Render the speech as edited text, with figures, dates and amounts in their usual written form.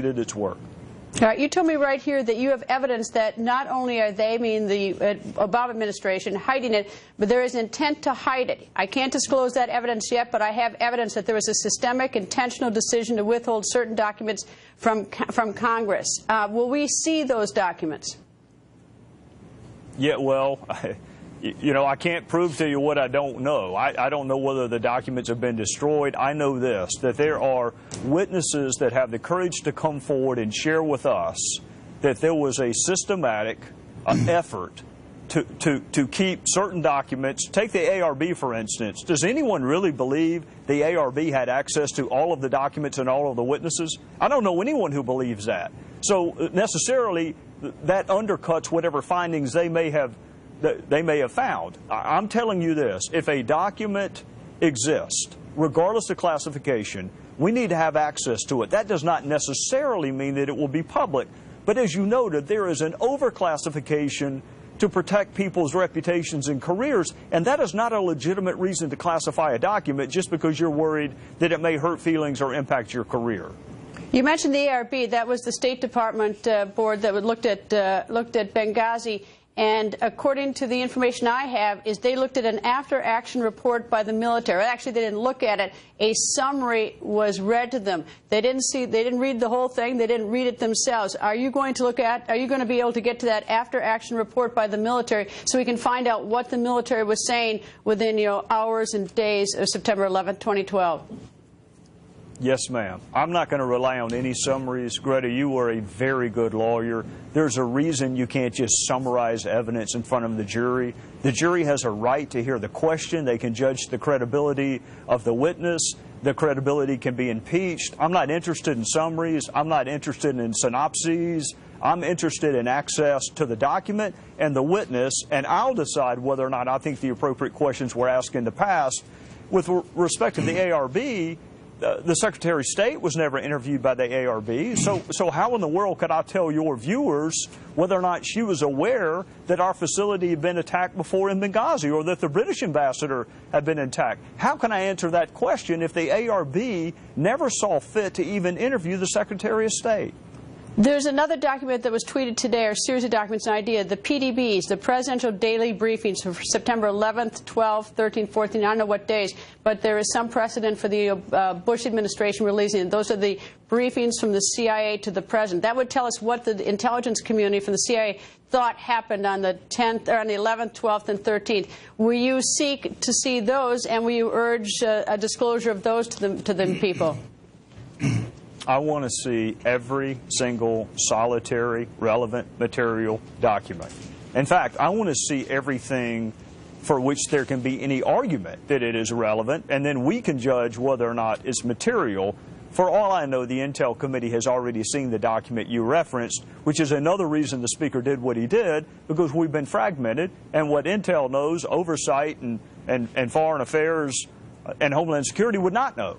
its work. All right, you told me right here that you have evidence that not only are they, meaning the Obama administration, hiding it, but there is intent to hide it. I can't disclose that evidence yet, but I have evidence that there was a systemic, intentional decision to withhold certain documents from Congress. Will we see those documents? Yeah, well, you know, I can't prove to you what I don't know. I don't know whether the documents have been destroyed. I know this, that there are witnesses that have the courage to come forward and share with us that there was a systematic effort to keep certain documents. Take the ARB, for instance. Does anyone really believe the ARB had access to all of the documents and all of the witnesses? I don't know anyone who believes that. So necessarily, that undercuts whatever findings they may have found. I'm telling you this, if a document exists, regardless of classification, we need to have access to it. That does not necessarily mean that it will be public. But as you noted, there is an overclassification to protect people's reputations and careers, and that is not a legitimate reason to classify a document just because you're worried that it may hurt feelings or impact your career. You mentioned the ARB. That was the State Department board that looked at Benghazi. And according to the information I have, is they looked at an after-action report by the military. Actually, they didn't look at it. A summary was read to them. They didn't read the whole thing. They didn't read it themselves. Are you going to be able to get to that after-action report by the military so we can find out what the military was saying within, hours and days of September 11, 2012? Yes, ma'am. I'm not going to rely on any summaries. Greta, you are a very good lawyer. There's a reason you can't just summarize evidence in front of the jury. The jury has a right to hear the question. They can judge the credibility of the witness. The credibility can be impeached. I'm not interested in summaries. I'm not interested in synopses. I'm interested in access to the document and the witness, and I'll decide whether or not I think the appropriate questions were asked in the past. With respect to the ARB, the Secretary of State was never interviewed by the ARB, so how in the world could I tell your viewers whether or not she was aware that our facility had been attacked before in Benghazi or that the British ambassador had been attacked? How can I answer that question if the ARB never saw fit to even interview the Secretary of State? There's another document that was tweeted today, or a series of documents, an idea, the PDBs, the Presidential Daily Briefings for September 11th, 12th, 13th, 14th, I don't know what days, but there is some precedent for the Bush administration releasing it. Those are the briefings from the CIA to the President. That would tell us what the intelligence community from the CIA thought happened on the 10th, or on the 11th, 12th, and 13th. Will you seek to see those, and will you urge a disclosure of those to the people? I want to see every single solitary relevant material document. In fact, I want to see everything for which there can be any argument that it is relevant, and then we can judge whether or not it's material. For all I know, the Intel Committee has already seen the document you referenced, which is another reason the Speaker did what he did, because we've been fragmented, and what Intel knows, oversight and foreign affairs and Homeland Security would not know.